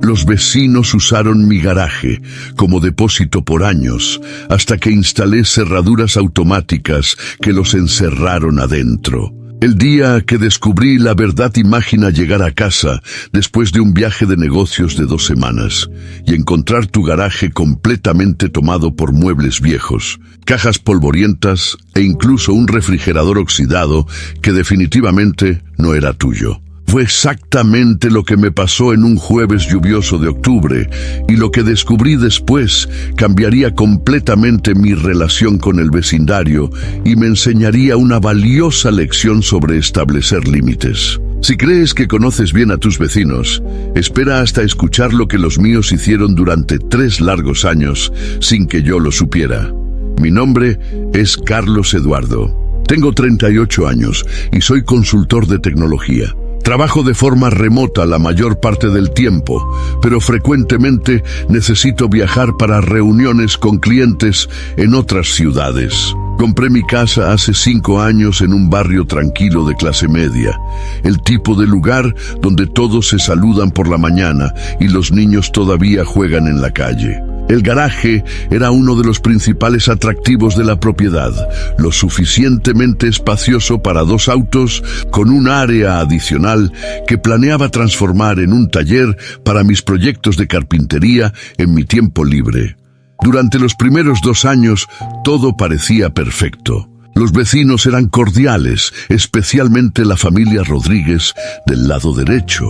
Los vecinos usaron mi garaje como depósito por años, hasta que instalé cerraduras automáticas que los encerraron adentro. El día que descubrí la verdad imaginé llegar a casa después de un viaje de negocios de 2 semanas y encontrar tu garaje completamente tomado por muebles viejos, cajas polvorientas e incluso un refrigerador oxidado que definitivamente no era tuyo. Fue exactamente lo que me pasó en un jueves lluvioso de octubre, y lo que descubrí después cambiaría completamente mi relación con el vecindario y me enseñaría una valiosa lección sobre establecer límites. Si crees que conoces bien a tus vecinos, espera hasta escuchar lo que los míos hicieron durante 3 largos años sin que yo lo supiera. Mi nombre es Carlos Eduardo. Tengo 38 años y soy consultor de tecnología. Trabajo de forma remota la mayor parte del tiempo, pero frecuentemente necesito viajar para reuniones con clientes en otras ciudades. Compré mi casa hace 5 años en un barrio tranquilo de clase media, el tipo de lugar donde todos se saludan por la mañana y los niños todavía juegan en la calle. El garaje era uno de los principales atractivos de la propiedad, lo suficientemente espacioso para 2 autos, con un área adicional que planeaba transformar en un taller para mis proyectos de carpintería en mi tiempo libre. Durante los primeros 2 años, todo parecía perfecto. Los vecinos eran cordiales, especialmente la familia Rodríguez del lado derecho.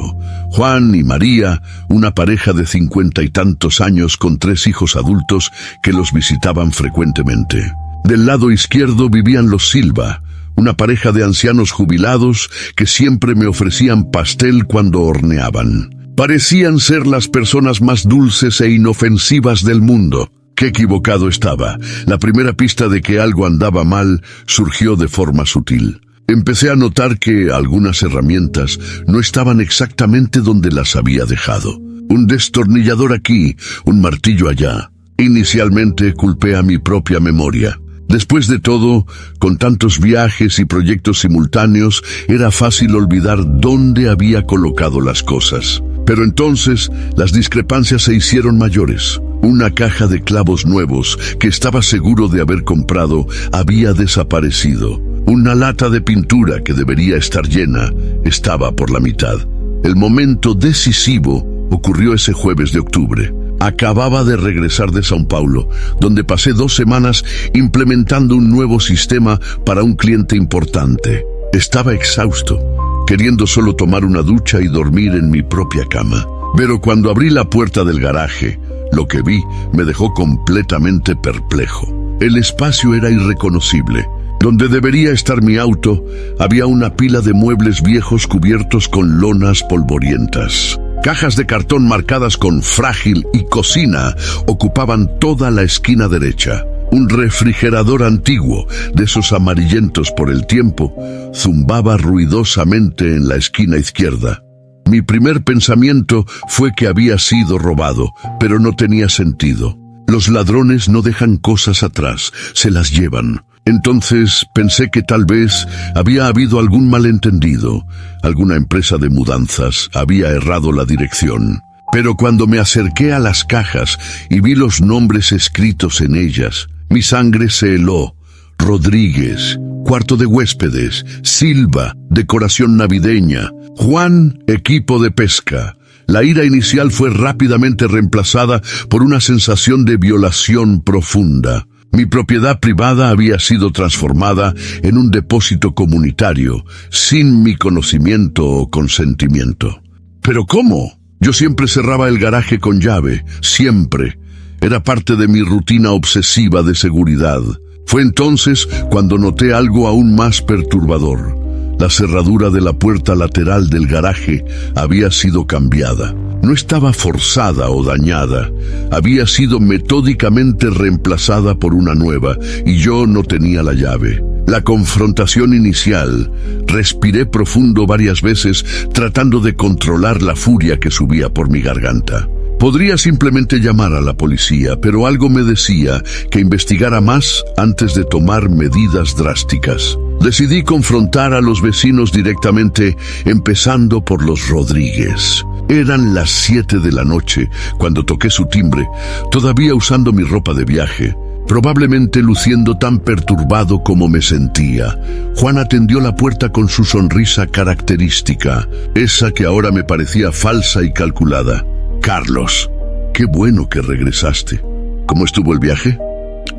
Juan y María, una pareja de 50 y tantos años con 3 hijos adultos que los visitaban frecuentemente. Del lado izquierdo vivían los Silva, una pareja de ancianos jubilados que siempre me ofrecían pastel cuando horneaban. Parecían ser las personas más dulces e inofensivas del mundo. Qué equivocado estaba. La primera pista de que algo andaba mal surgió de forma sutil. Empecé a notar que algunas herramientas no estaban exactamente donde las había dejado. Un destornillador aquí, un martillo allá. Inicialmente culpé a mi propia memoria. Después de todo, con tantos viajes y proyectos simultáneos, era fácil olvidar dónde había colocado las cosas. Pero entonces, las discrepancias se hicieron mayores. Una caja de clavos nuevos, que estaba seguro de haber comprado, había desaparecido. Una lata de pintura que debería estar llena, estaba por la mitad. El momento decisivo ocurrió ese jueves de octubre. Acababa de regresar de São Paulo, donde pasé 2 semanas implementando un nuevo sistema para un cliente importante. Estaba exhausto, queriendo solo tomar una ducha y dormir en mi propia cama. Pero cuando abrí la puerta del garaje, lo que vi me dejó completamente perplejo. El espacio era irreconocible. Donde debería estar mi auto, había una pila de muebles viejos cubiertos con lonas polvorientas. Cajas de cartón marcadas con frágil y cocina ocupaban toda la esquina derecha. Un refrigerador antiguo, de esos amarillentos por el tiempo, zumbaba ruidosamente en la esquina izquierda. Mi primer pensamiento fue que había sido robado, pero no tenía sentido. Los ladrones no dejan cosas atrás, se las llevan. Entonces pensé que tal vez había habido algún malentendido. Alguna empresa de mudanzas había errado la dirección. Pero cuando me acerqué a las cajas y vi los nombres escritos en ellas, mi sangre se heló. Rodríguez, cuarto de huéspedes; Silva, decoración navideña; Juan, equipo de pesca. La ira inicial fue rápidamente reemplazada por una sensación de violación profunda. Mi propiedad privada había sido transformada en un depósito comunitario, sin mi conocimiento o consentimiento. ¿Pero cómo? Yo siempre cerraba el garaje con llave, siempre. Era parte de mi rutina obsesiva de seguridad. Fue entonces cuando noté algo aún más perturbador. La cerradura de la puerta lateral del garaje había sido cambiada. No estaba forzada o dañada. Había sido metódicamente reemplazada por una nueva, y yo no tenía la llave. La confrontación inicial, respiré profundo varias veces tratando de controlar la furia que subía por mi garganta. Podría simplemente llamar a la policía, pero algo me decía que investigara más antes de tomar medidas drásticas. Decidí confrontar a los vecinos directamente, empezando por los Rodríguez. Eran las 7 de la noche cuando toqué su timbre, todavía usando mi ropa de viaje, probablemente luciendo tan perturbado como me sentía. Juan atendió la puerta con su sonrisa característica, esa que ahora me parecía falsa y calculada. «Carlos, qué bueno que regresaste. ¿Cómo estuvo el viaje?»,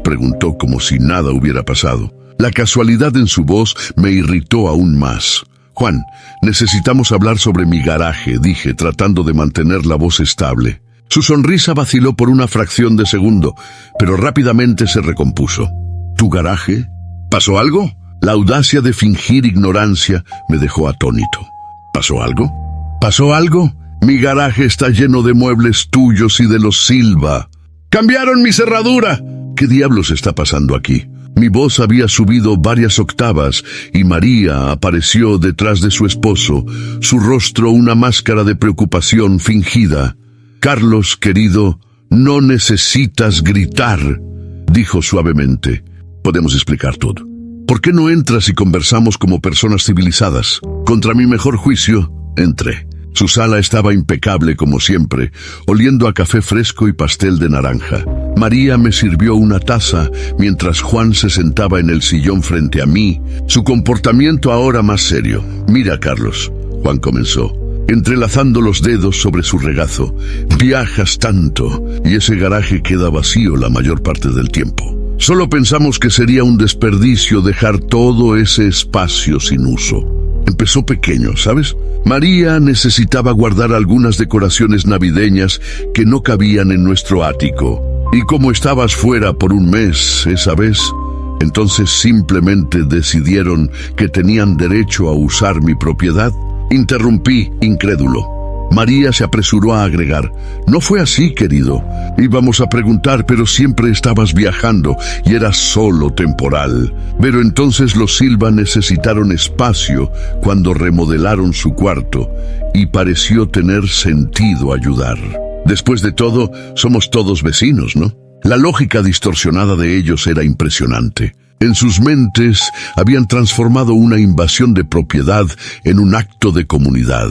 preguntó como si nada hubiera pasado. La casualidad en su voz me irritó aún más. «Juan, necesitamos hablar sobre mi garaje», dije, tratando de mantener la voz estable. Su sonrisa vaciló por una fracción de segundo, pero rápidamente se recompuso. «¿Tu garaje? ¿Pasó algo?». La audacia de fingir ignorancia me dejó atónito. «¿Pasó algo? ¿Pasó algo? Mi garaje está lleno de muebles tuyos y de los Silva. ¡Cambiaron mi cerradura!». «¿Qué diablos está pasando aquí?». Mi voz había subido varias octavas y María apareció detrás de su esposo, su rostro una máscara de preocupación fingida. «Carlos, querido, no necesitas gritar», dijo suavemente. «Podemos explicar todo. ¿Por qué no entras y conversamos como personas civilizadas?». Contra mi mejor juicio, entré. Su sala estaba impecable como siempre, oliendo a café fresco y pastel de naranja. María me sirvió una taza mientras Juan se sentaba en el sillón frente a mí, su comportamiento ahora más serio. «Mira, Carlos», Juan comenzó, entrelazando los dedos sobre su regazo, «viajas tanto y ese garaje queda vacío la mayor parte del tiempo. Solo pensamos que sería un desperdicio dejar todo ese espacio sin uso». Empezó pequeño, ¿sabes? María necesitaba guardar algunas decoraciones navideñas que no cabían en nuestro ático. Y como estabas fuera por un mes esa vez, entonces simplemente decidieron que tenían derecho a usar mi propiedad. Interrumpí, incrédulo. María se apresuró a agregar: «No fue así, querido. Íbamos a preguntar, pero siempre estabas viajando y era solo temporal. Pero entonces los Silva necesitaron espacio cuando remodelaron su cuarto y pareció tener sentido ayudar. Después de todo, somos todos vecinos, ¿no?». La lógica distorsionada de ellos era impresionante. En sus mentes habían transformado una invasión de propiedad en un acto de comunidad.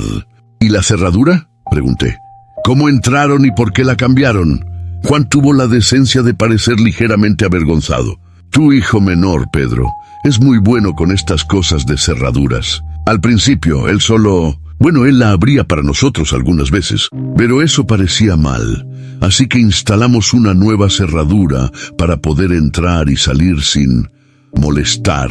«¿Y la cerradura?», pregunté. «¿Cómo entraron y por qué la cambiaron?». Juan tuvo la decencia de parecer ligeramente avergonzado. «Tu hijo menor, Pedro, es muy bueno con estas cosas de cerraduras. Al principio, él la abría para nosotros algunas veces, pero eso parecía mal. Así que instalamos una nueva cerradura para poder entrar y salir sin molestar.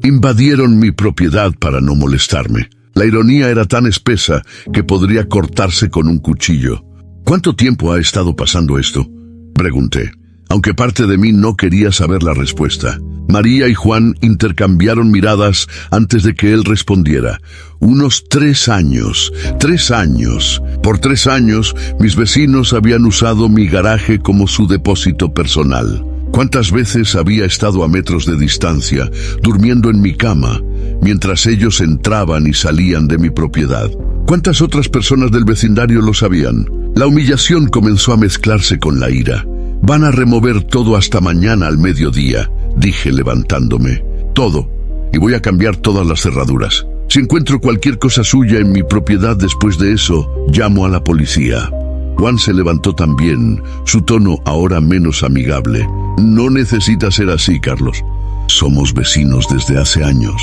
Invadieron mi propiedad para no molestarme. La ironía era tan espesa que podría cortarse con un cuchillo». «¿Cuánto tiempo ha estado pasando esto?», pregunté, aunque parte de mí no quería saber la respuesta. María y Juan intercambiaron miradas antes de que él respondiera. «Unos 3 años. 3 años. Por 3 años, mis vecinos habían usado mi garaje como su depósito personal. ¿Cuántas veces había estado a metros de distancia, durmiendo en mi cama, mientras ellos entraban y salían de mi propiedad? ¿Cuántas otras personas del vecindario lo sabían?». La humillación comenzó a mezclarse con la ira. «Van a remover todo hasta mañana al mediodía», dije levantándome. «Todo. Y voy a cambiar todas las cerraduras. Si encuentro cualquier cosa suya en mi propiedad después de eso, llamo a la policía». Juan se levantó también, su tono ahora menos amigable. «No necesita ser así, Carlos. Somos vecinos desde hace años.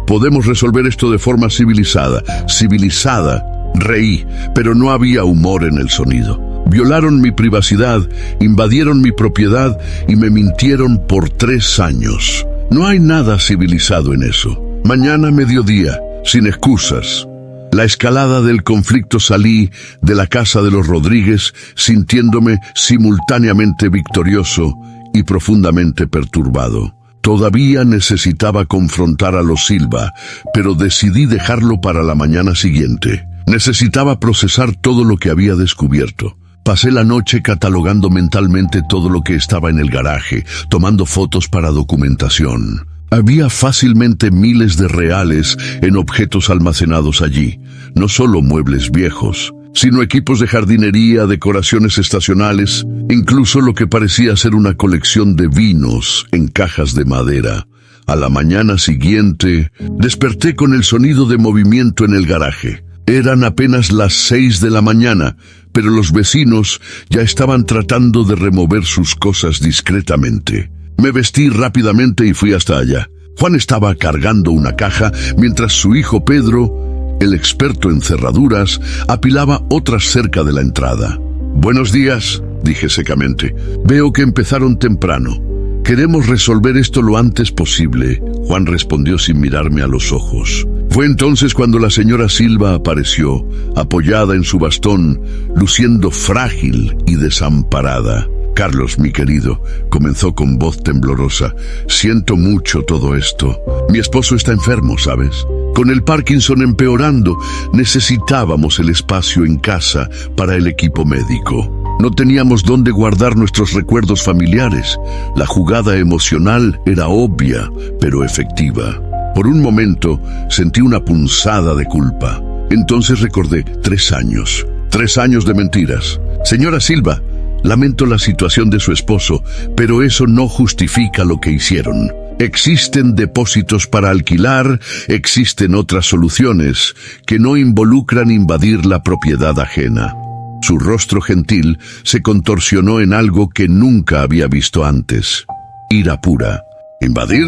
Podemos resolver esto de forma civilizada». «Civilizada». Reí, pero no había humor en el sonido. «Violaron mi privacidad, invadieron mi propiedad y me mintieron por 3 años. No hay nada civilizado en eso. Mañana mediodía, sin excusas». La escalada del conflicto salí de la casa de los Rodríguez sintiéndome simultáneamente victorioso y profundamente perturbado. Todavía necesitaba confrontar a los Silva, pero decidí dejarlo para la mañana siguiente. Necesitaba procesar todo lo que había descubierto. Pasé la noche catalogando mentalmente todo lo que estaba en el garaje, tomando fotos para documentación. Había fácilmente miles de reales en objetos almacenados allí, no solo muebles viejos, sino equipos de jardinería, decoraciones estacionales, incluso lo que parecía ser una colección de vinos en cajas de madera. A la mañana siguiente, desperté con el sonido de movimiento en el garaje. Eran apenas las 6 de la mañana, pero los vecinos ya estaban tratando de remover sus cosas discretamente. Me vestí rápidamente y fui hasta allá. Juan estaba cargando una caja mientras su hijo Pedro, el experto en cerraduras, apilaba otras cerca de la entrada. «Buenos días», dije secamente. «Veo que empezaron temprano. Queremos resolver esto lo antes posible», Juan respondió sin mirarme a los ojos. Fue entonces cuando la señora Silva apareció, apoyada en su bastón, luciendo frágil y desamparada. «Carlos, mi querido», comenzó con voz temblorosa, «siento mucho todo esto. Mi esposo está enfermo, ¿sabes? Con el Parkinson empeorando, necesitábamos el espacio en casa para el equipo médico. No teníamos dónde guardar nuestros recuerdos familiares. La jugada emocional era obvia, pero efectiva. Por un momento sentí una punzada de culpa. Entonces recordé 3 años. 3 años de mentiras. Señora Silva, lamento la situación de su esposo, pero eso no justifica lo que hicieron. Existen depósitos para alquilar, existen otras soluciones que no involucran invadir la propiedad ajena». Su rostro gentil se contorsionó en algo que nunca había visto antes. Ira pura. ¿Invadir?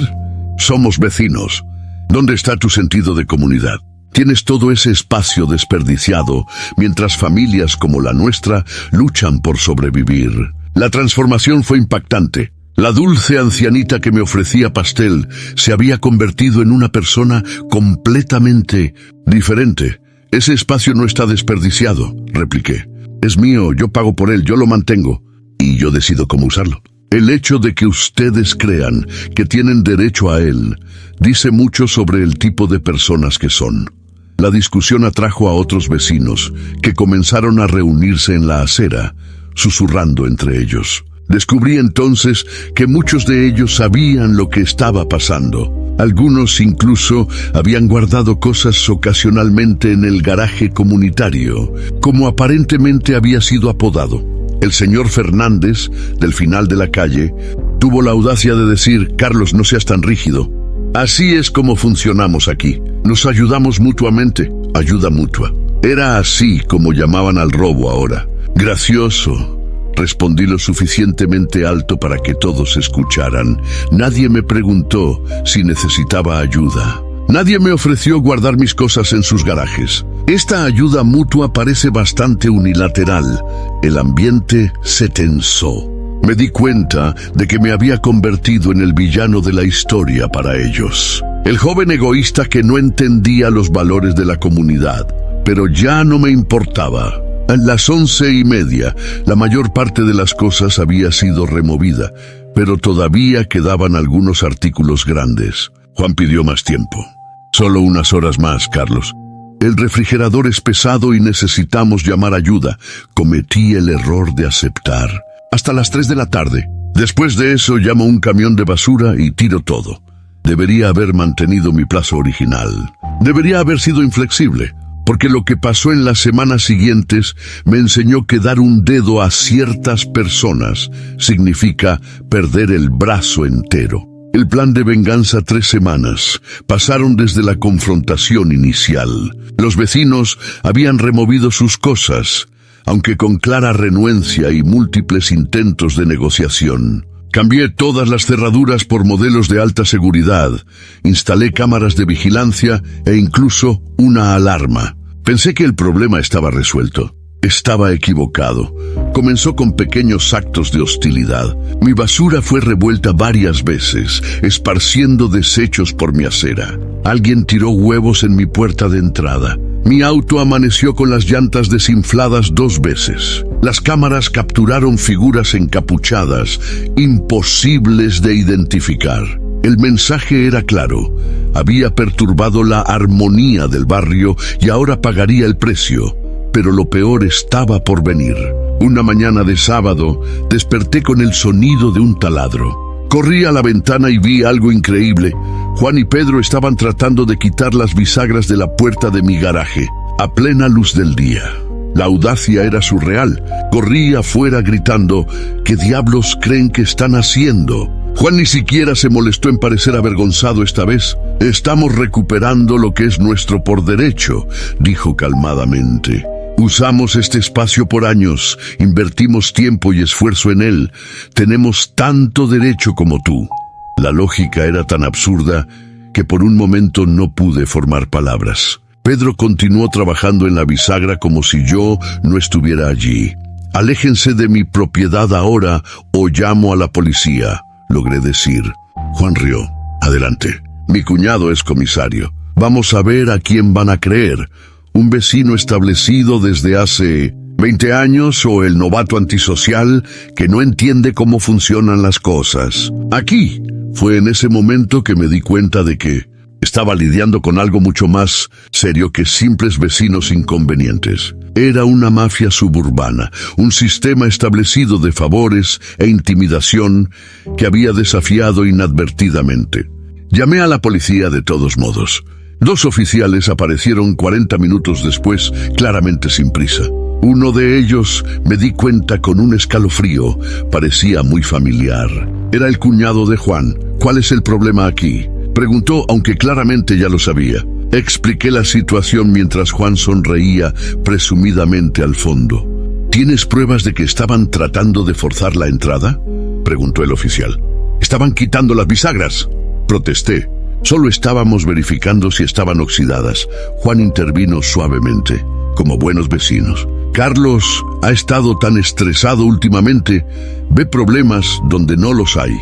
Somos vecinos. ¿Dónde está tu sentido de comunidad? Tienes todo ese espacio desperdiciado, mientras familias como la nuestra luchan por sobrevivir. La transformación fue impactante. La dulce ancianita que me ofrecía pastel se había convertido en una persona completamente diferente. «Ese espacio no está desperdiciado», repliqué. «Es mío, yo pago por él, yo lo mantengo, y yo decido cómo usarlo. El hecho de que ustedes crean que tienen derecho a él dice mucho sobre el tipo de personas que son». La discusión atrajo a otros vecinos, que comenzaron a reunirse en la acera, susurrando entre ellos. Descubrí entonces que muchos de ellos sabían lo que estaba pasando. Algunos incluso habían guardado cosas ocasionalmente en el garaje comunitario, como aparentemente había sido apodado. El señor Fernández, del final de la calle, tuvo la audacia de decir: «Carlos, no seas tan rígido. Así es como funcionamos aquí. Nos ayudamos mutuamente. Ayuda mutua». Era así como llamaban al robo ahora. «Gracioso», respondí lo suficientemente alto para que todos escucharan. Nadie me preguntó si necesitaba ayuda. Nadie me ofreció guardar mis cosas en sus garajes. Esta ayuda mutua parece bastante unilateral. El ambiente se tensó. Me di cuenta de que me había convertido en el villano de la historia para ellos. El joven egoísta que no entendía los valores de la comunidad. Pero ya no me importaba. A las 11:30, la mayor parte de las cosas había sido removida, pero todavía quedaban algunos artículos grandes. Juan pidió más tiempo. «Solo unas horas más, Carlos. El refrigerador es pesado y necesitamos llamar ayuda». Cometí el error de aceptar. «Hasta las 3 de la tarde. Después de eso llamo un camión de basura y tiro todo». Debería haber mantenido mi plazo original. Debería haber sido inflexible. Porque lo que pasó en las semanas siguientes me enseñó que dar un dedo a ciertas personas significa perder el brazo entero. El plan de venganza 3 semanas pasaron desde la confrontación inicial. Los vecinos habían removido sus cosas, aunque con clara renuencia y múltiples intentos de negociación. Cambié todas las cerraduras por modelos de alta seguridad, instalé cámaras de vigilancia e incluso una alarma. Pensé que el problema estaba resuelto. Estaba equivocado. Comenzó con pequeños actos de hostilidad. Mi basura fue revuelta varias veces, esparciendo desechos por mi acera. Alguien tiró huevos en mi puerta de entrada. Mi auto amaneció con las llantas desinfladas 2 veces. Las cámaras capturaron figuras encapuchadas, imposibles de identificar. El mensaje era claro. Había perturbado la armonía del barrio y ahora pagaría el precio. Pero lo peor estaba por venir. Una mañana de sábado, desperté con el sonido de un taladro. Corrí a la ventana y vi algo increíble. Juan y Pedro estaban tratando de quitar las bisagras de la puerta de mi garaje, a plena luz del día. La audacia era surreal. Corrí afuera gritando: ¿qué diablos creen que están haciendo? Juan ni siquiera se molestó en parecer avergonzado esta vez. Estamos recuperando lo que es nuestro por derecho, dijo calmadamente. Usamos este espacio por años, invertimos tiempo y esfuerzo en él. Tenemos tanto derecho como tú. La lógica era tan absurda que por un momento no pude formar palabras. Pedro continuó trabajando en la bisagra como si yo no estuviera allí. Aléjense de mi propiedad ahora o llamo a la policía, logré decir. Juan rió. Adelante. Mi cuñado es comisario. Vamos a ver a quién van a creer. ¿Un vecino establecido desde hace 20 años o el novato antisocial que no entiende cómo funcionan las cosas? Aquí fue en ese momento que me di cuenta de que estaba lidiando con algo mucho más serio que simples vecinos inconvenientes. Era una mafia suburbana, un sistema establecido de favores e intimidación que había desafiado inadvertidamente. Llamé a la policía de todos modos. 2 oficiales aparecieron 40 minutos después, claramente sin prisa. Uno de ellos me di cuenta con un escalofrío. Parecía muy familiar. Era el cuñado de Juan. ¿Cuál es el problema aquí?, preguntó, aunque claramente ya lo sabía. Expliqué la situación mientras Juan sonreía presumidamente al fondo. ¿Tienes pruebas de que estaban tratando de forzar la entrada?, preguntó el oficial. Estaban quitando las bisagras, protesté. Solo estábamos verificando si estaban oxidadas. Juan intervino suavemente, como buenos vecinos. Carlos ha estado tan estresado últimamente. Ve problemas donde no los hay.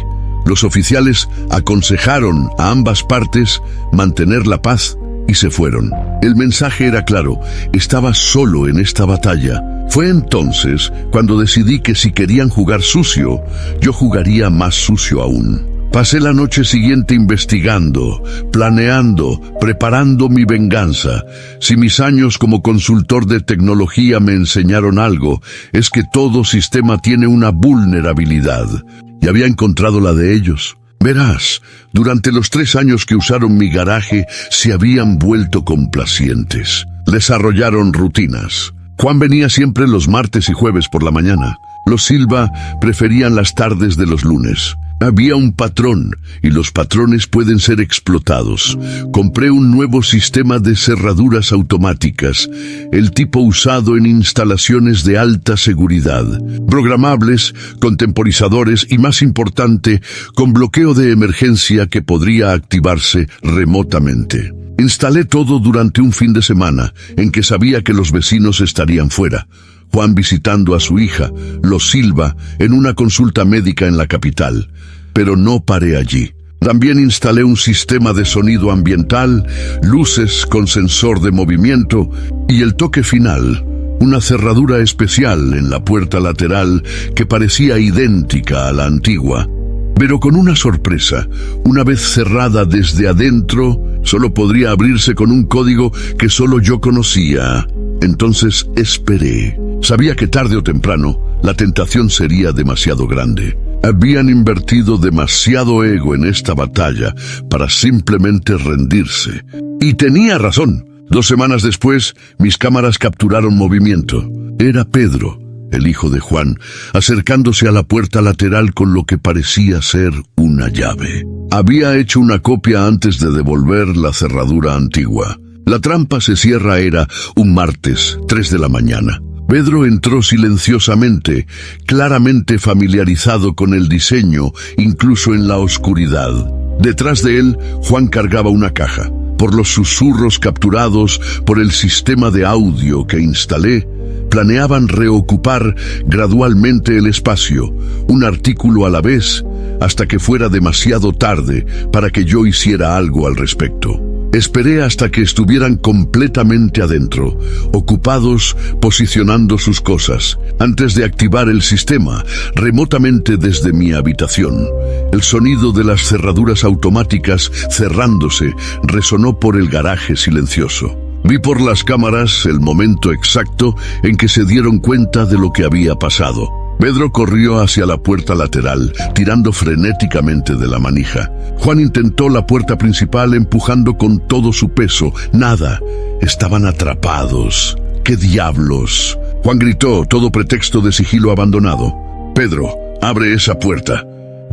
Los oficiales aconsejaron a ambas partes mantener la paz y se fueron. El mensaje era claro, estaba solo en esta batalla. Fue entonces cuando decidí que si querían jugar sucio, yo jugaría más sucio aún. Pasé la noche siguiente investigando, planeando, preparando mi venganza. Si mis años como consultor de tecnología me enseñaron algo, es que todo sistema tiene una vulnerabilidad. Y había encontrado la de ellos. Verás, durante los 3 años que usaron mi garaje, se habían vuelto complacientes. Desarrollaron rutinas. Juan venía siempre los martes y jueves por la mañana. Los Silva preferían las tardes de los lunes. Había un patrón, y los patrones pueden ser explotados. Compré un nuevo sistema de cerraduras automáticas, el tipo usado en instalaciones de alta seguridad. Programables, con temporizadores y, más importante, con bloqueo de emergencia que podría activarse remotamente. Instalé todo durante un fin de semana, en que sabía que los vecinos estarían fuera. Juan visitando a su hija, los Silva, en una consulta médica en la capital. Pero no paré allí. También instalé un sistema de sonido ambiental, luces con sensor de movimiento y el toque final, una cerradura especial en la puerta lateral que parecía idéntica a la antigua. Pero con una sorpresa, una vez cerrada desde adentro, solo podría abrirse con un código que solo yo conocía. Entonces esperé. Sabía que tarde o temprano la tentación sería demasiado grande. Habían invertido demasiado ego en esta batalla para simplemente rendirse. Y tenía razón. 2 semanas después, mis cámaras capturaron movimiento. Era Pedro, el hijo de Juan, acercándose a la puerta lateral con lo que parecía ser una llave. Había hecho una copia antes de devolver la cerradura antigua. La trampa se cierra era un martes, 3 de la mañana. Pedro entró silenciosamente, claramente familiarizado con el diseño, incluso en la oscuridad. Detrás de él, Juan cargaba una caja. Por los susurros capturados por el sistema de audio que instalé, planeaban reocupar gradualmente el espacio, un artículo a la vez, hasta que fuera demasiado tarde para que yo hiciera algo al respecto. Esperé hasta que estuvieran completamente adentro, ocupados posicionando sus cosas, antes de activar el sistema, remotamente desde mi habitación. El sonido de las cerraduras automáticas cerrándose resonó por el garaje silencioso. Vi por las cámaras el momento exacto en que se dieron cuenta de lo que había pasado. Pedro corrió hacia la puerta lateral, tirando frenéticamente de la manija. Juan intentó la puerta principal empujando con todo su peso. Nada. Estaban atrapados. ¡Qué diablos! Juan gritó, todo pretexto de sigilo abandonado. «Pedro, abre esa puerta».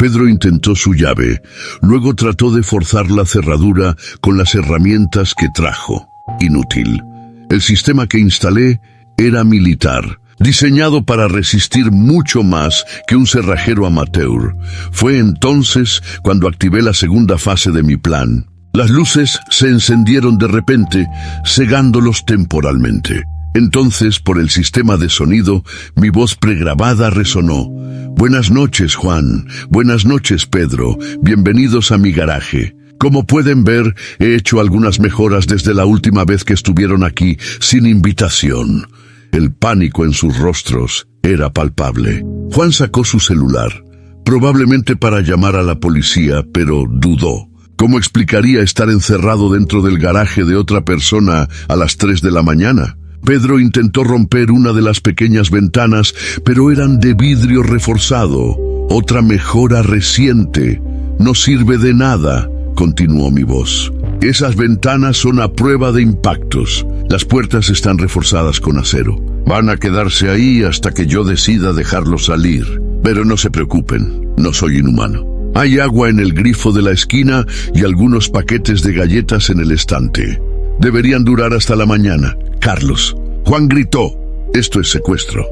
Pedro intentó su llave, luego trató de forzar la cerradura con las herramientas que trajo. Inútil. El sistema que instalé era militar, diseñado para resistir mucho más que un cerrajero amateur. Fue entonces cuando activé la segunda fase de mi plan. Las luces se encendieron de repente, cegándolos temporalmente. Entonces, por el sistema de sonido, mi voz pregrabada resonó. Buenas noches, Juan. Buenas noches, Pedro. Bienvenidos a mi garaje. Como pueden ver, he hecho algunas mejoras desde la última vez que estuvieron aquí, sin invitación. El pánico en sus rostros era palpable. Juan sacó su celular, probablemente para llamar a la policía, pero dudó. ¿Cómo explicaría estar encerrado dentro del garaje de otra persona a las 3 de la mañana? Pedro intentó romper una de las pequeñas ventanas, pero eran de vidrio reforzado. Otra mejora reciente. No sirve de nada, continuó mi voz. Esas ventanas son a prueba de impactos. Las puertas están reforzadas con acero. Van a quedarse ahí hasta que yo decida dejarlos salir. Pero no se preocupen, no soy inhumano. Hay agua en el grifo de la esquina y algunos paquetes de galletas en el estante. Deberían durar hasta la mañana. Carlos. Juan gritó. Esto es secuestro.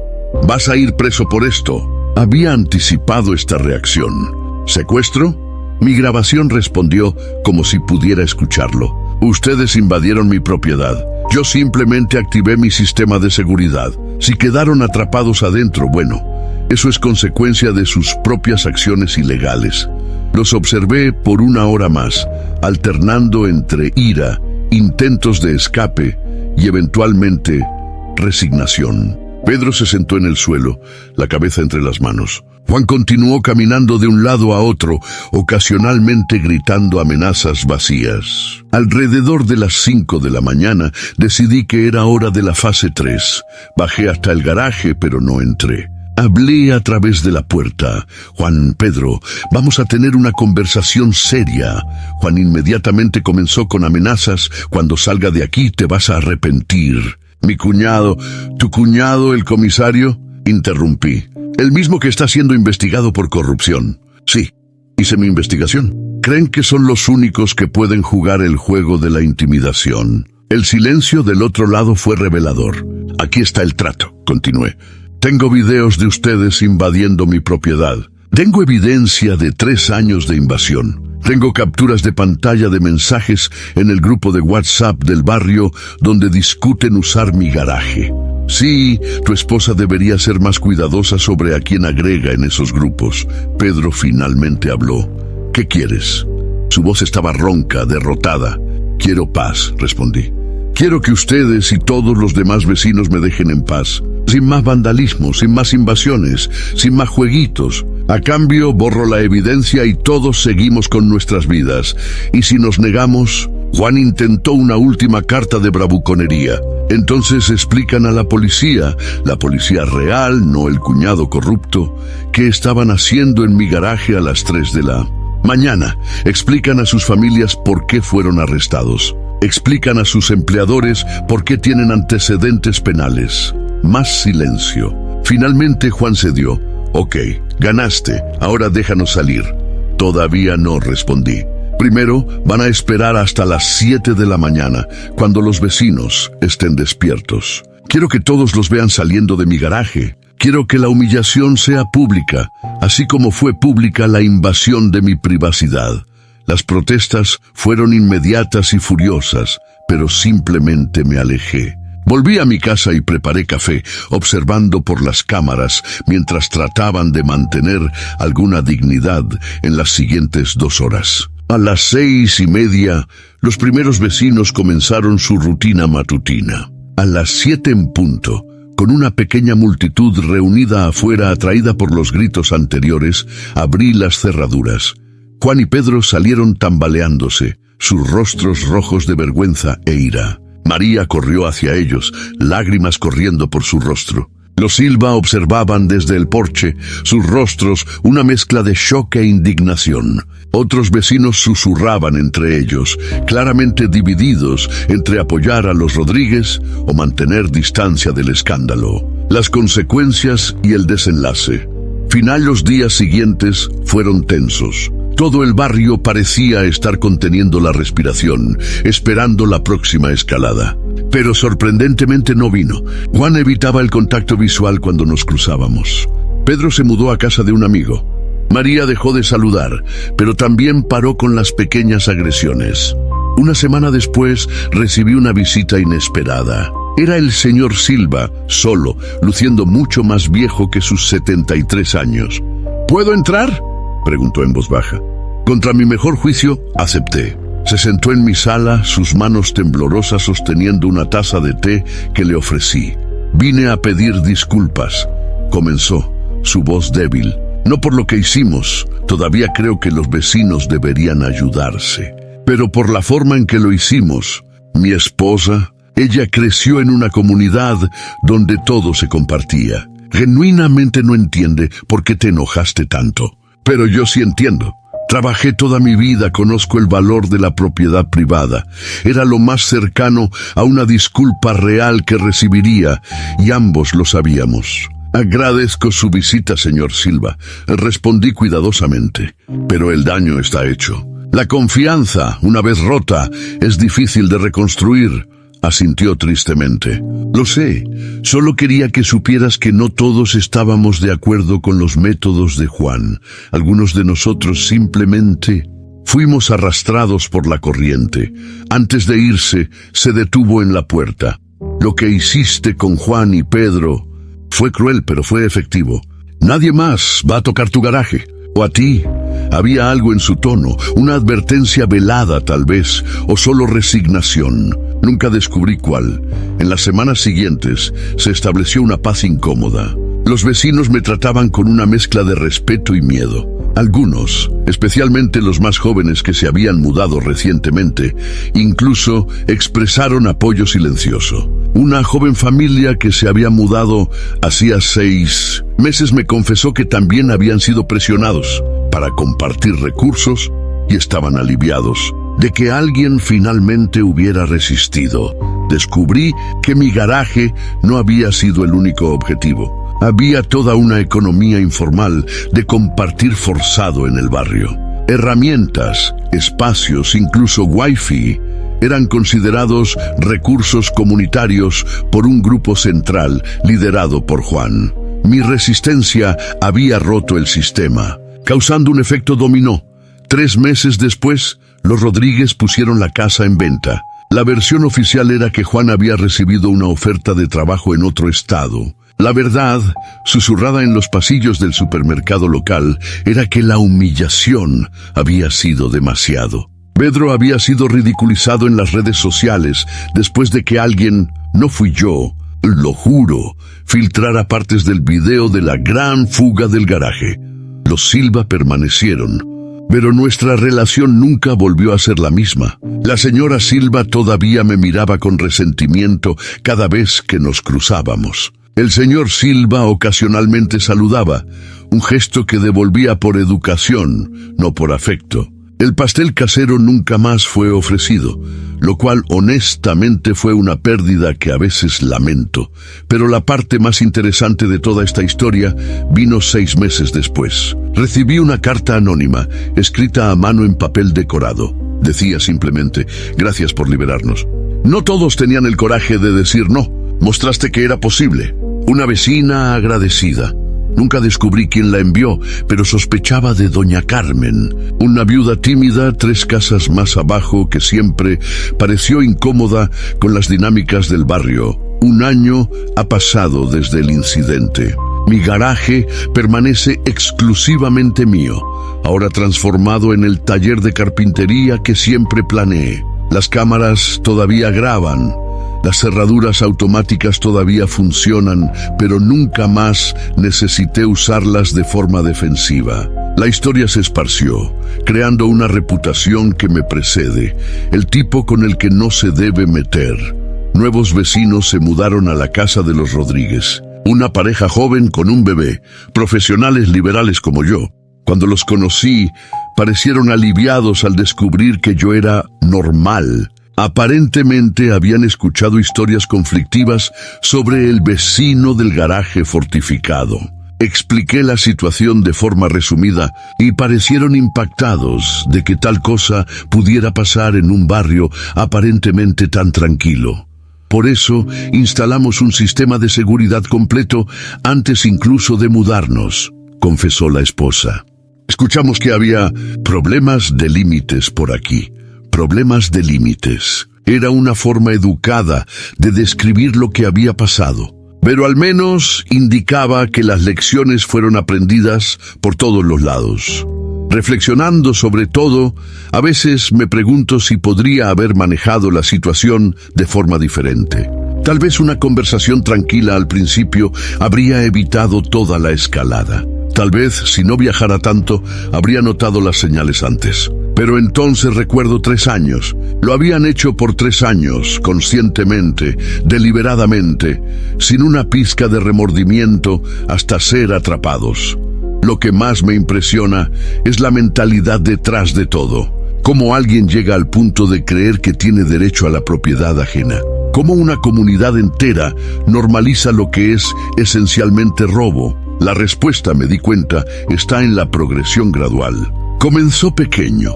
Vas a ir preso por esto. Había anticipado esta reacción. ¿Secuestro? Mi grabación respondió como si pudiera escucharlo. Ustedes invadieron mi propiedad. Yo simplemente activé mi sistema de seguridad. Si quedaron atrapados adentro, bueno, eso es consecuencia de sus propias acciones ilegales. Los observé por 1 hora más, alternando entre ira, intentos de escape y eventualmente resignación. Pedro se sentó en el suelo, la cabeza entre las manos. Juan continuó caminando de un lado a otro, ocasionalmente gritando amenazas vacías. Alrededor de las 5 de la mañana decidí que era hora de la fase 3. Bajé hasta el garaje, pero no entré. Hablé a través de la puerta. Juan, Pedro, vamos a tener una conversación seria. Juan inmediatamente comenzó con amenazas. Cuando salga de aquí te vas a arrepentir. Mi cuñado, ¿tu cuñado, el comisario? Interrumpí. El mismo que está siendo investigado por corrupción. Sí, hice mi investigación. Creen que son los únicos que pueden jugar el juego de la intimidación. El silencio del otro lado fue revelador. Aquí está el trato, continué. Tengo videos de ustedes invadiendo mi propiedad. Tengo evidencia de 3 años de invasión. Tengo capturas de pantalla de mensajes en el grupo de WhatsApp del barrio donde discuten usar mi garaje. Sí, tu esposa debería ser más cuidadosa sobre a quién agrega en esos grupos. Pedro finalmente habló. ¿Qué quieres? Su voz estaba ronca, derrotada. Quiero paz, respondí. Quiero que ustedes y todos los demás vecinos me dejen en paz. Sin más vandalismo, sin más invasiones, sin más jueguitos. A cambio, borro la evidencia y todos seguimos con nuestras vidas. Y si nos negamos, Juan intentó una última carta de bravuconería. Entonces explican a la policía real, no el cuñado corrupto, qué estaban haciendo en mi garaje a las 3 de la mañana. Explican a sus familias por qué fueron arrestados. Explican a sus empleadores por qué tienen antecedentes penales. Más silencio. Finalmente Juan cedió. Ok, ganaste, ahora déjanos salir. Todavía no, respondí. Primero, van a esperar hasta las 7 de la mañana, cuando los vecinos estén despiertos. Quiero que todos los vean saliendo de mi garaje. Quiero que la humillación sea pública, así como fue pública la invasión de mi privacidad. Las protestas fueron inmediatas y furiosas, pero simplemente me alejé. Volví a mi casa y preparé café, observando por las cámaras mientras trataban de mantener alguna dignidad en las siguientes 2 horas. A las 6:30, los primeros vecinos comenzaron su rutina matutina. A las 7 en punto, con una pequeña multitud reunida afuera atraída por los gritos anteriores, abrí las cerraduras. Juan y Pedro salieron tambaleándose, sus rostros rojos de vergüenza e ira. María corrió hacia ellos, lágrimas corriendo por su rostro. Los Silva observaban desde el porche, sus rostros una mezcla de shock e indignación. Otros vecinos susurraban entre ellos, claramente divididos entre apoyar a los Rodríguez o mantener distancia del escándalo. Las consecuencias y el desenlace. Los días siguientes fueron tensos. Todo el barrio parecía estar conteniendo la respiración, esperando la próxima escalada. Pero sorprendentemente no vino. Juan evitaba el contacto visual cuando nos cruzábamos. Pedro se mudó a casa de un amigo. María dejó de saludar, pero también paró con las pequeñas agresiones. Una semana después recibí una visita inesperada. Era el señor Silva, solo, luciendo mucho más viejo que sus 73 años. ¿Puedo entrar?, preguntó en voz baja. Contra mi mejor juicio, acepté. Se sentó en mi sala, sus manos temblorosas sosteniendo una taza de té que le ofrecí. Vine a pedir disculpas, comenzó, su voz débil. No por lo que hicimos, todavía creo que los vecinos deberían ayudarse. Pero por la forma en que lo hicimos, mi esposa, ella creció en una comunidad donde todo se compartía. Genuinamente no entiende por qué te enojaste tanto. Pero yo sí entiendo. Trabajé toda mi vida, conozco el valor de la propiedad privada. Era lo más cercano a una disculpa real que recibiría, y ambos lo sabíamos. Agradezco su visita, señor Silva, respondí cuidadosamente. Pero el daño está hecho. La confianza, una vez rota, es difícil de reconstruir, asintió tristemente. Lo sé, solo quería que supieras que no todos estábamos de acuerdo con los métodos de Juan. Algunos de nosotros simplemente fuimos arrastrados por la corriente. Antes de irse, se detuvo en la puerta. Lo que hiciste con Juan y Pedro fue cruel, pero fue efectivo. Nadie más va a tocar tu garaje. O a ti. Había algo en su tono, una advertencia velada tal vez, o solo resignación. Nunca descubrí cuál. En las semanas siguientes se estableció una paz incómoda. Los vecinos me trataban con una mezcla de respeto y miedo. Algunos, especialmente los más jóvenes que se habían mudado recientemente, incluso expresaron apoyo silencioso. Una joven familia que se había mudado hacía 6 meses me confesó que también habían sido presionados para compartir recursos y estaban aliviados de que alguien finalmente hubiera resistido. Descubrí que mi garaje no había sido el único objetivo. Había toda una economía informal de compartir forzado en el barrio. Herramientas, espacios, incluso wifi, eran considerados recursos comunitarios por un grupo central liderado por Juan. Mi resistencia había roto el sistema, causando un efecto dominó. 3 meses después, los Rodríguez pusieron la casa en venta. La versión oficial era que Juan había recibido una oferta de trabajo en otro estado. La verdad, susurrada en los pasillos del supermercado local, era que la humillación había sido demasiado. Pedro había sido ridiculizado en las redes sociales después de que alguien, no fui yo, lo juro, filtrara partes del video de la gran fuga del garaje. Los Silva permanecieron, pero nuestra relación nunca volvió a ser la misma. La señora Silva todavía me miraba con resentimiento cada vez que nos cruzábamos. El señor Silva ocasionalmente saludaba, un gesto que devolvía por educación, no por afecto. El pastel casero nunca más fue ofrecido, lo cual honestamente fue una pérdida que a veces lamento. Pero la parte más interesante de toda esta historia vino 6 meses después. Recibí una carta anónima, escrita a mano en papel decorado. Decía simplemente, gracias por liberarnos. No todos tenían el coraje de decir no. Mostraste que era posible. Una vecina agradecida. Nunca descubrí quién la envió, pero sospechaba de doña Carmen, una viuda tímida 3 casas más abajo que siempre pareció incómoda con las dinámicas del barrio. 1 año ha pasado desde el incidente. Mi garaje permanece exclusivamente mío, ahora transformado en el taller de carpintería que siempre planeé. Las cámaras todavía graban. Las cerraduras automáticas todavía funcionan, pero nunca más necesité usarlas de forma defensiva. La historia se esparció, creando una reputación que me precede, el tipo con el que no se debe meter. Nuevos vecinos se mudaron a la casa de los Rodríguez, una pareja joven con un bebé, profesionales liberales como yo. Cuando los conocí, parecieron aliviados al descubrir que yo era normal. Aparentemente habían escuchado historias conflictivas sobre el vecino del garaje fortificado. Expliqué la situación de forma resumida y parecieron impactados de que tal cosa pudiera pasar en un barrio aparentemente tan tranquilo. Por eso instalamos un sistema de seguridad completo antes incluso de mudarnos, confesó la esposa. Escuchamos que había problemas de límites por aquí. Problemas de límites. Era una forma educada de describir lo que había pasado. Pero al menos indicaba que las lecciones fueron aprendidas por todos los lados. Reflexionando sobre todo, a veces me pregunto si podría haber manejado la situación de forma diferente. Tal vez una conversación tranquila al principio habría evitado toda la escalada. Tal vez, si no viajara tanto, habría notado las señales antes. Pero entonces recuerdo 3 años. Lo habían hecho por 3 años, conscientemente, deliberadamente, sin una pizca de remordimiento hasta ser atrapados. Lo que más me impresiona es la mentalidad detrás de todo. Cómo alguien llega al punto de creer que tiene derecho a la propiedad ajena. Cómo una comunidad entera normaliza lo que es esencialmente robo. La respuesta, me di cuenta, está en la progresión gradual. Comenzó pequeño,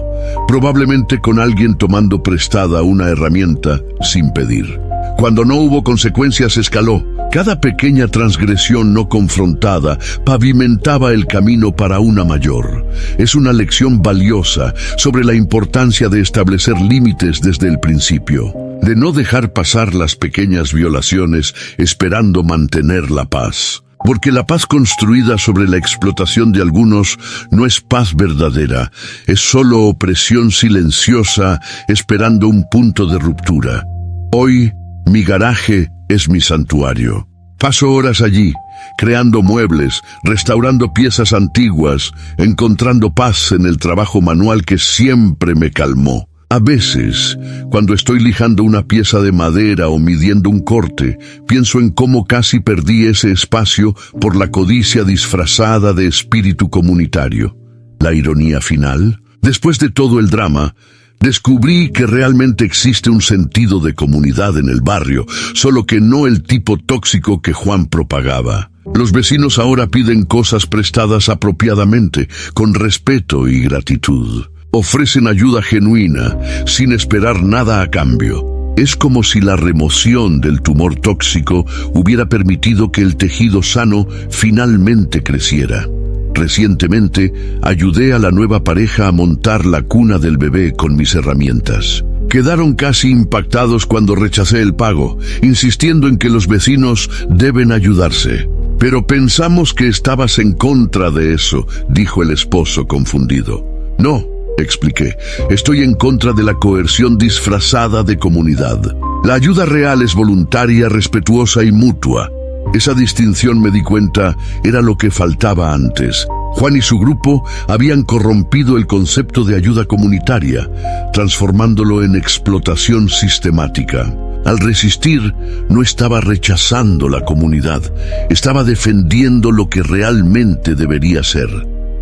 probablemente con alguien tomando prestada una herramienta sin pedir. Cuando no hubo consecuencias, escaló. Cada pequeña transgresión no confrontada pavimentaba el camino para una mayor. Es una lección valiosa sobre la importancia de establecer límites desde el principio, de no dejar pasar las pequeñas violaciones esperando mantener la paz. Porque la paz construida sobre la explotación de algunos no es paz verdadera, es solo opresión silenciosa esperando un punto de ruptura. Hoy, mi garaje es mi santuario. Paso horas allí, creando muebles, restaurando piezas antiguas, encontrando paz en el trabajo manual que siempre me calmó. A veces, cuando estoy lijando una pieza de madera o midiendo un corte, pienso en cómo casi perdí ese espacio por la codicia disfrazada de espíritu comunitario. La ironía final, después de todo el drama, descubrí que realmente existe un sentido de comunidad en el barrio, solo que no el tipo tóxico que Juan propagaba. Los vecinos ahora piden cosas prestadas apropiadamente, con respeto y gratitud. Ofrecen ayuda genuina, sin esperar nada a cambio. Es como si la remoción del tumor tóxico hubiera permitido que el tejido sano finalmente creciera. Recientemente, ayudé a la nueva pareja a montar la cuna del bebé con mis herramientas. Quedaron casi impactados cuando rechacé el pago, insistiendo en que los vecinos deben ayudarse. Pero pensamos que estabas en contra de eso, dijo el esposo confundido. No, expliqué, estoy en contra de la coerción disfrazada de comunidad. La ayuda real es voluntaria, respetuosa y mutua. Esa distinción, me di cuenta, era lo que faltaba antes. Juan y su grupo habían corrompido el concepto de ayuda comunitaria, transformándolo en explotación sistemática. Al resistir, no estaba rechazando la comunidad, estaba defendiendo lo que realmente debería ser.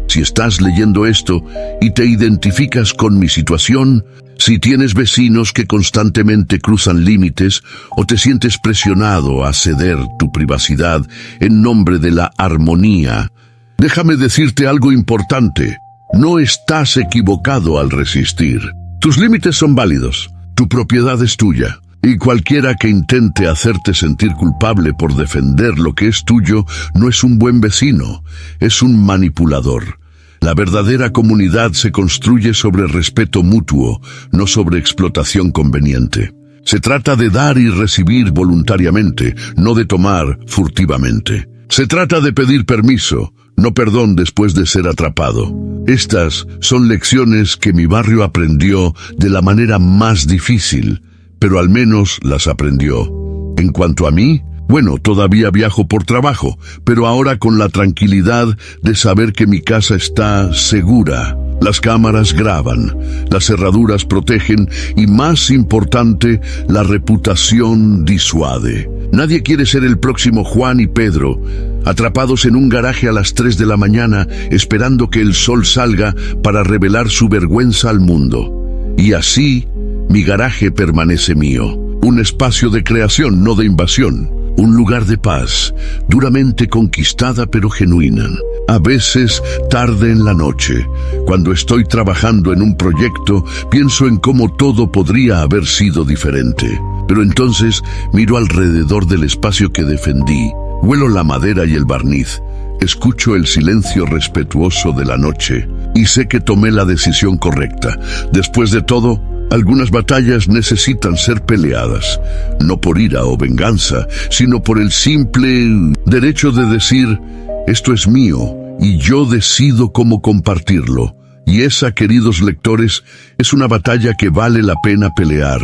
Si estás leyendo esto y te identificas con mi situación, si tienes vecinos que constantemente cruzan límites o te sientes presionado a ceder tu privacidad en nombre de la armonía, déjame decirte algo importante. No estás equivocado al resistir. Tus límites son válidos. Tu propiedad es tuya. Y cualquiera que intente hacerte sentir culpable por defender lo que es tuyo no es un buen vecino, es un manipulador. La verdadera comunidad se construye sobre respeto mutuo, no sobre explotación conveniente. Se trata de dar y recibir voluntariamente, no de tomar furtivamente. Se trata de pedir permiso, no perdón después de ser atrapado. Estas son lecciones que mi barrio aprendió de la manera más difícil, pero al menos las aprendió. En cuanto a mí, bueno, todavía viajo por trabajo, pero ahora con la tranquilidad de saber que mi casa está segura. Las cámaras graban, las cerraduras protegen y, más importante, la reputación disuade. Nadie quiere ser el próximo Juan y Pedro, atrapados en un garaje a las 3 de la mañana esperando que el sol salga para revelar su vergüenza al mundo. Y así, mi garaje permanece mío, un espacio de creación, no de invasión. un lugar de paz, duramente conquistada pero genuina. A veces, tarde en la noche, cuando estoy trabajando en un proyecto, pienso en cómo todo podría haber sido diferente. Pero entonces miro alrededor del espacio que defendí, huelo la madera y el barniz, escucho el silencio respetuoso de la noche y sé que tomé la decisión correcta. Después de todo, algunas batallas necesitan ser peleadas, no por ira o venganza, sino por el simple derecho de decir: esto es mío y yo decido cómo compartirlo. Y esa, queridos lectores, es una batalla que vale la pena pelear.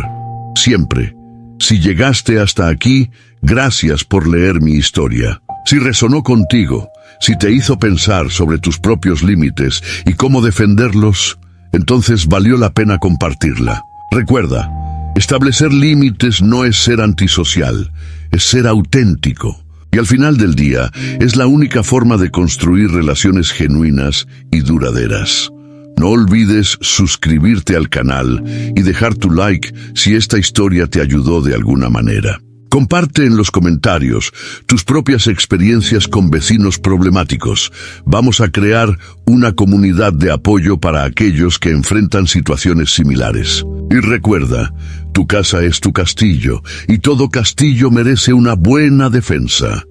Siempre. Si llegaste hasta aquí, gracias por leer mi historia. Si resonó contigo, si te hizo pensar sobre tus propios límites y cómo defenderlos, entonces valió la pena compartirla. Recuerda, establecer límites no es ser antisocial, es ser auténtico. Y al final del día, es la única forma de construir relaciones genuinas y duraderas. No olvides suscribirte al canal y dejar tu like si esta historia te ayudó de alguna manera. Comparte en los comentarios tus propias experiencias con vecinos problemáticos. Vamos a crear una comunidad de apoyo para aquellos que enfrentan situaciones similares. Y recuerda, tu casa es tu castillo, y todo castillo merece una buena defensa.